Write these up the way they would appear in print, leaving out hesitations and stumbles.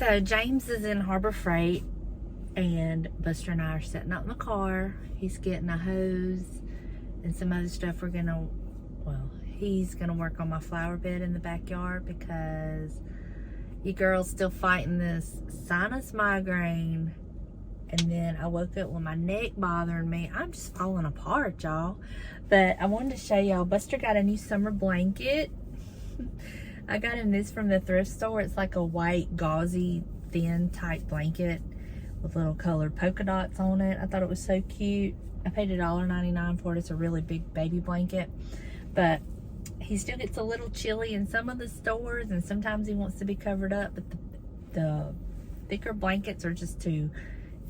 So James is in Harbor Freight, and Buster and I are sitting out in the car. He's getting a hose and some other stuff. He's gonna work on my flower bed in the backyard because you girl's still fighting this sinus migraine. And then I woke up with my neck bothering me. I'm just falling apart, y'all. But I wanted to show y'all, Buster got a new summer blanket. I got him this from the thrift store. It's like a white, gauzy, thin type blanket with little colored polka dots on it. I thought it was so cute. I paid $1.99 for it. It's a really big baby blanket. But he still gets a little chilly in some of the stores, and sometimes he wants to be covered up, but the thicker blankets are just too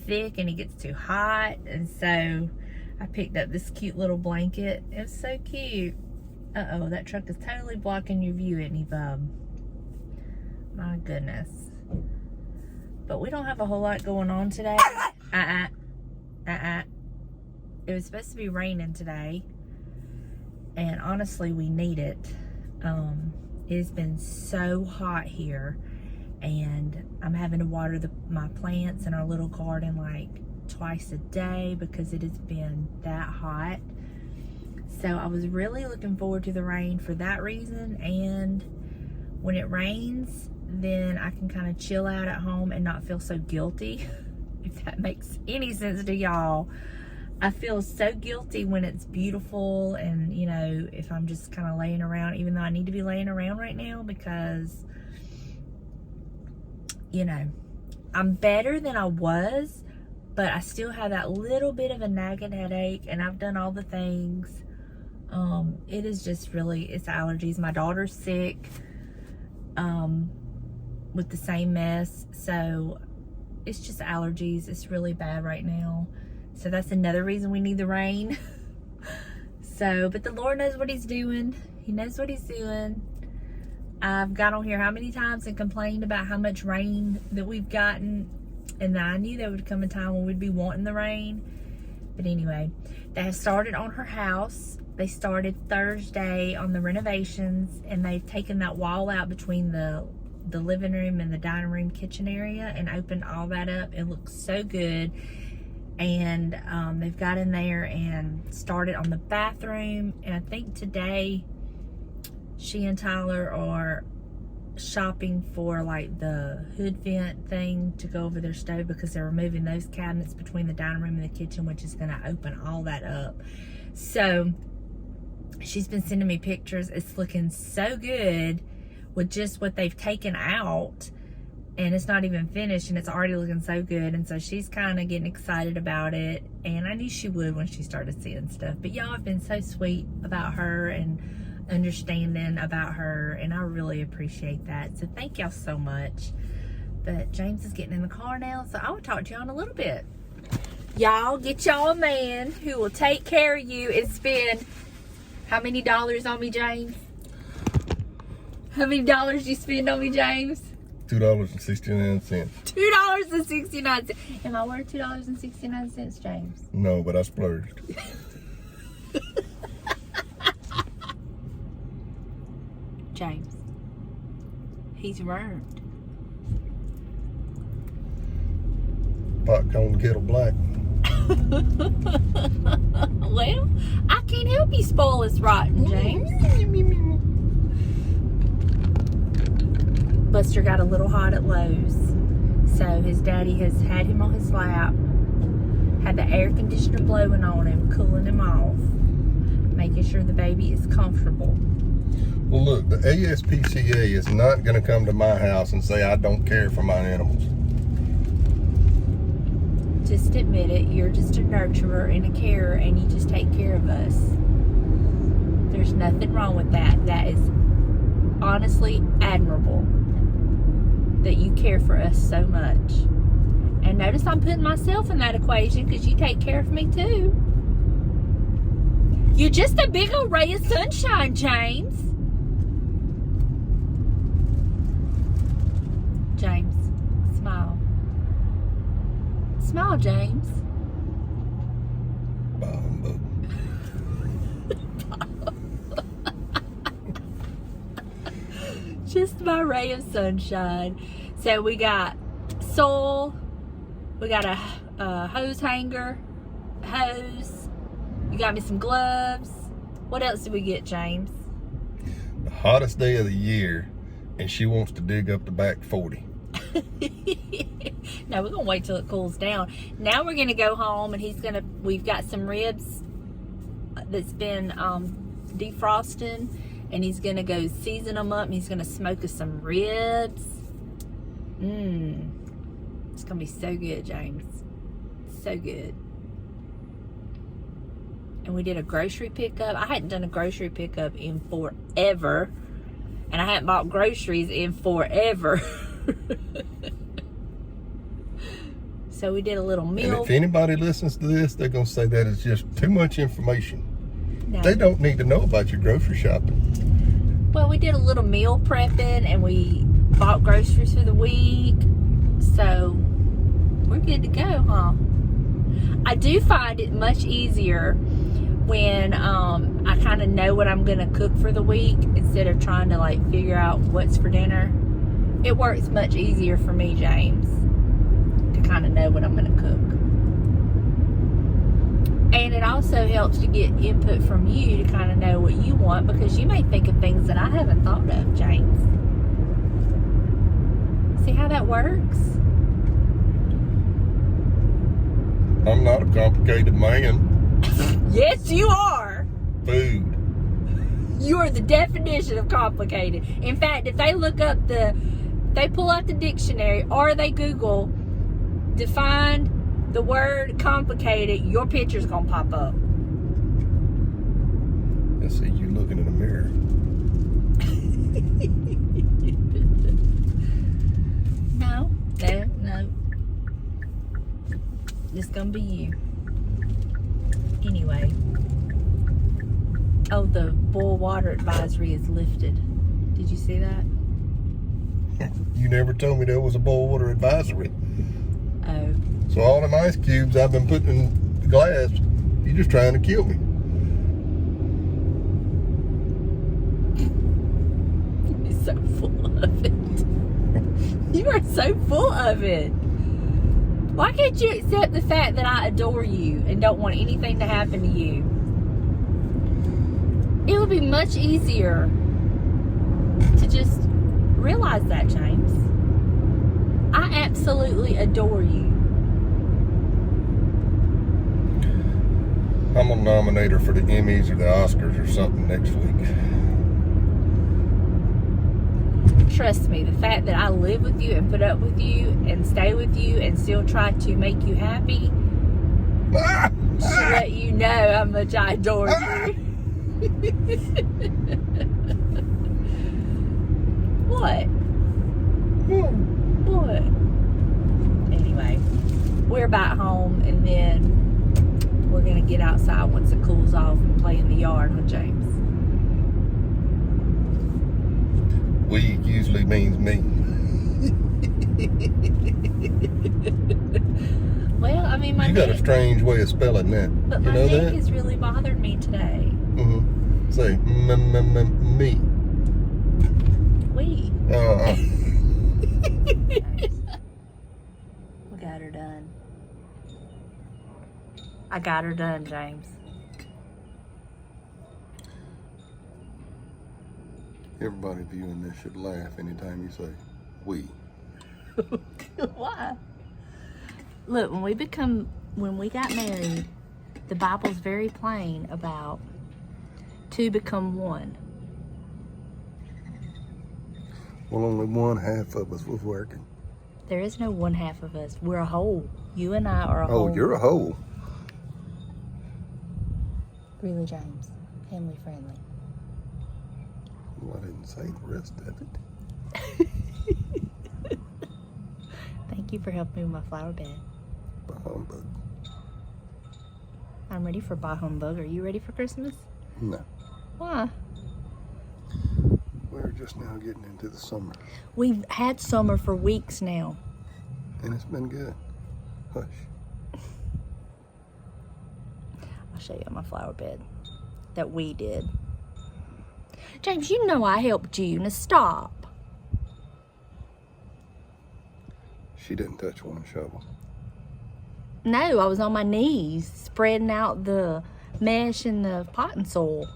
thick and he gets too hot. And so I picked up this cute little blanket. It's so cute. Uh-oh, that truck is totally blocking your view, isn't he, bub? My goodness. But we don't have a whole lot going on today. It was supposed to be raining today, and honestly, we need it. It has been so hot here, and I'm having to water my plants in our little garden like twice a day because it has been that hot. So I was really looking forward to the rain for that reason, and when it rains, then I can kind of chill out at home and not feel so guilty, if that makes any sense to y'all. I feel so guilty when it's beautiful, and you know, if I'm just kind of laying around, even though I need to be laying around right now because, you know, I'm better than I was, but I still have that little bit of a nagging headache, and I've done all the things. It is just really, it's allergies. My daughter's sick with the same mess, so it's just allergies. It's really bad right now. So that's another reason we need the rain. But the Lord knows what he's doing. He knows what he's doing. I've got on here how many times and complained about how much rain that we've gotten, and I knew there would come a time when we'd be wanting the rain. But anyway, they have started on her house. They started Thursday on the renovations, and they've taken that wall out between the living room and the dining room kitchen area and opened all that up. It looks so good. And they've got in there and started on the bathroom. And I think today she and Tyler are shopping for like the hood vent thing to go over their stove, because they're removing those cabinets between the dining room and the kitchen, which is going to open all that up. So she's been sending me pictures. It's looking so good with just what they've taken out, and it's not even finished, and it's already looking so good. And so she's kind of getting excited about it, and I knew she would when she started seeing stuff. But y'all have been so sweet about her and understanding about her, and I really appreciate that. So thank y'all so much. But James is getting in the car now, so I will talk to y'all in a little bit. Y'all, get y'all a man who will take care of you and spend how many dollars on me, James? How many dollars you spend on me, James? $2.69. $2.69. Am I worth $2.69, James? No, but I splurged. James, he's earned. Popcorn kettle black. Well, I can't help you spoil this rotten, James. Buster got a little hot at Lowe's, so his daddy has had him on his lap, had the air conditioner blowing on him, cooling him off, making sure the baby is comfortable. Well, look, the ASPCA is not going to come to my house and say I don't care for my animals. Just admit it. You're just a nurturer and a carer, and you just take care of us. There's nothing wrong with that. That is honestly admirable, that you care for us so much. And notice I'm putting myself in that equation, because you take care of me too. You're just a big old ray of sunshine, James. James, smile. Smile, James. Just my ray of sunshine. So we got Lysol. We got a hose hanger, hose. You got me some gloves. What else did we get, James? The hottest day of the year, and she wants to dig up the back 40. No, we're gonna wait till it cools down. Now we're gonna go home, and we've got some ribs that's been defrosting, and he's gonna go season them up, and he's gonna smoke us some ribs. It's gonna be so good, James. So good. And we did a grocery pickup. I hadn't done a grocery pickup in forever, and I hadn't bought groceries in forever. So we did a little meal. And if anybody listens to this, they're gonna say that is just too much information. No. They don't need to know about your grocery shopping. Well, we did a little meal prepping, and we bought groceries for the week. So we're good to go, huh? I do find it much easier when I kind of know what I'm gonna cook for the week instead of trying to like figure out what's for dinner. It works much easier for me, James, to kind of know what I'm gonna cook. And it also helps to get input from you to kind of know what you want, because you may think of things that I haven't thought of, James. See how that works? I'm not a complicated man. Yes, you are. Food. You are the definition of complicated. In fact, if they they pull out the dictionary or they Google, define the word complicated, your picture's gonna pop up. Let's see you looking in the mirror. No. It's gonna be you. Anyway. Oh, the boil water advisory is lifted. Did you see that? You never told me there was a boil water advisory. Oh. So all them ice cubes I've been putting in the glass, you're just trying to kill me. You're so full of it. You are so full of it. Why can't you accept the fact that I adore you and don't want anything to happen to you? It would be much easier to just realize that, James. I absolutely adore you. I'm gonna nominate her for the Emmys or the Oscars or something next week. Trust me, the fact that I live with you and put up with you and stay with you and still try to make you happy should let you know how much I adore you. What? What? Anyway, we're back home, and then we're gonna get outside once it cools off and play in the yard, huh, James? We usually means me. Well, I mean, You got a strange way of spelling that. But you my know neck that? is really bothering me today. Mm-hmm. Say, me. We. Uh-uh. We got her done. I got her done, James. Everybody viewing this should laugh anytime you say, we. Why? Look, when we got married, the Bible's very plain about two become one. Well, only one half of us was working. There is no one half of us. We're a whole. You and I are a whole. Oh, you're a whole. Really, James? Family friendly. Well, I didn't say the rest of it. Thank you for helping me with my flower bed. Bah humbug. I'm ready for bah humbug. Are you ready for Christmas? No. Why? We're just now getting into the summer. We've had summer for weeks now. And it's been good. Hush. I'll show you my flower bed that we did. James, you know I helped you. Now stop. She didn't touch one shovel. No, I was on my knees spreading out the mesh and the potting soil.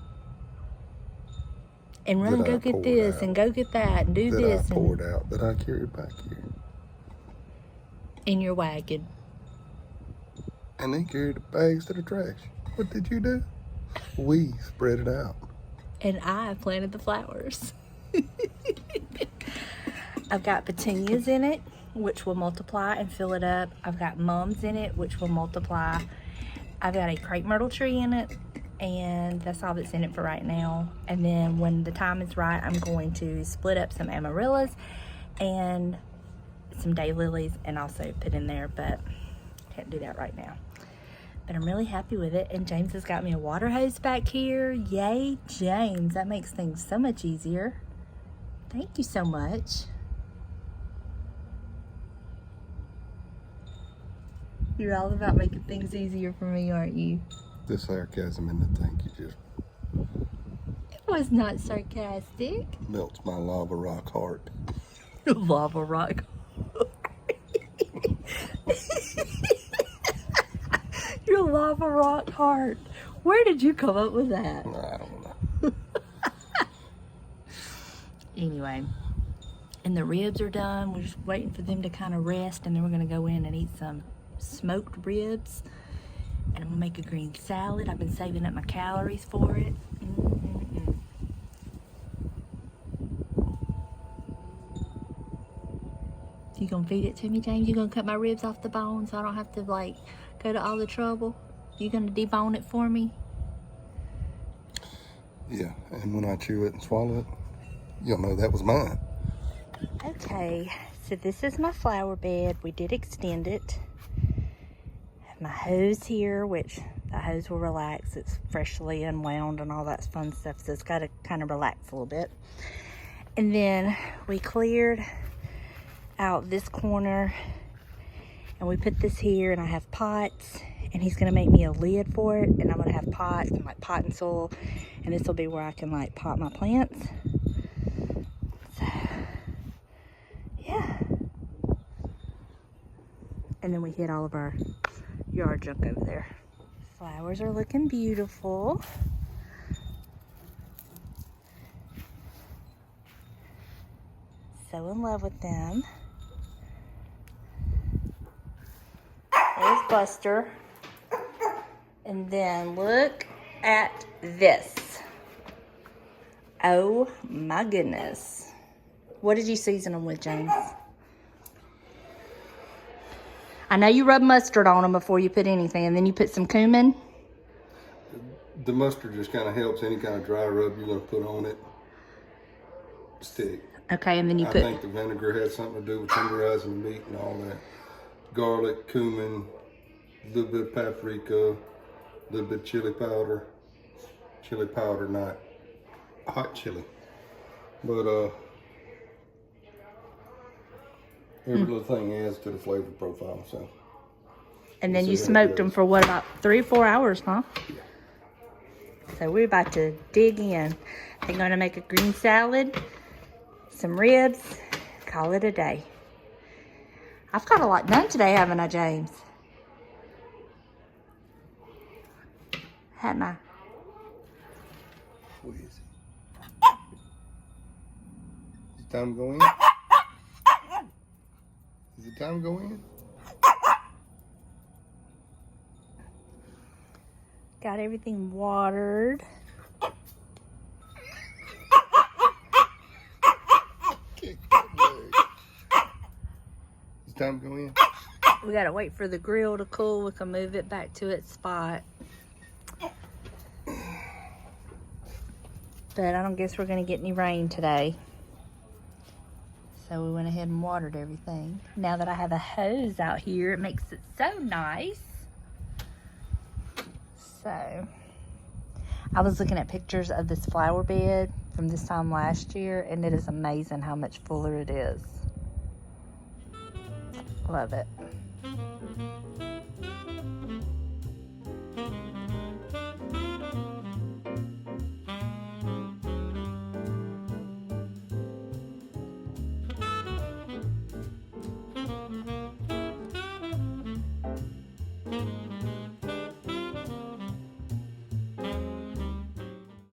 And run, go get this, and go get that, and do this. That I poured out, that I carried back here. In your wagon. And they carried the bags to the trash. What did you do? We spread it out. And I planted the flowers. I've got petunias in it, which will multiply and fill it up. I've got mums in it, which will multiply. I've got a crepe myrtle tree in it, and that's all that's in it for right now. And then when the time is right, I'm going to split up some amaryllis and some daylilies and also put in there, but can't do that right now. But I'm really happy with it. And James has got me a water hose back here. Yay, James. That makes things so much easier. Thank you so much. You're all about making things easier for me, aren't you? The sarcasm in the thank you just It was not sarcastic. melts my lava rock heart. Lava rock. Your lava rock heart. Where did you come up with that? I don't know. Anyway, and the ribs are done. We're just waiting for them to kind of rest, and then we're going to go in and eat some smoked ribs. And I'm going to make a green salad. I've been saving up my calories for it. You gonna feed it to me, James? You gonna cut my ribs off the bone so I don't have to like go to all the trouble? You gonna debone it for me? Yeah, and when I chew it and swallow it, you'll know that was mine. Okay, so this is my flower bed. We did extend it. I have my hose here, which the hose will relax. It's freshly unwound and all that fun stuff, so it's got to kind of relax a little bit. And then we cleared out this corner and we put this here, and I have pots, and he's gonna make me a lid for it, and I'm gonna have pots and like pot and soil, and this will be where I can like pot my plants. So yeah, and then we hid all of our yard junk over there. Flowers are looking beautiful. So in love with them. There's Buster. And then look at this. Oh my goodness. What did you season them with, James? I know you rub mustard on them before you put anything, and then you put some cumin. The mustard just kind of helps any kind of dry rub you're going to put on it stick. Okay, and then you I put... think the vinegar had something to do with tenderizing the meat and all that. Garlic, cumin, a little bit of paprika, a little bit of chili powder. Chili powder, not hot chili. But every little thing adds to the flavor profile. So. And then you smoked them for what, about 3 or 4 hours, huh? Yeah. So we're about to dig in. I'm going to make a green salad, some ribs, call it a day. I've got a lot done today, haven't I, James? Hadn't I? What is it? Is it time to go in? Is it time to go in? Got everything watered. It's time to go in. We gotta wait for the grill to cool. We can move it back to its spot. But I don't guess we're gonna get any rain today. So we went ahead and watered everything. Now that I have a hose out here, it makes it so nice. So, I was looking at pictures of this flower bed from this time last year, and it is amazing how much fuller it is. Love it.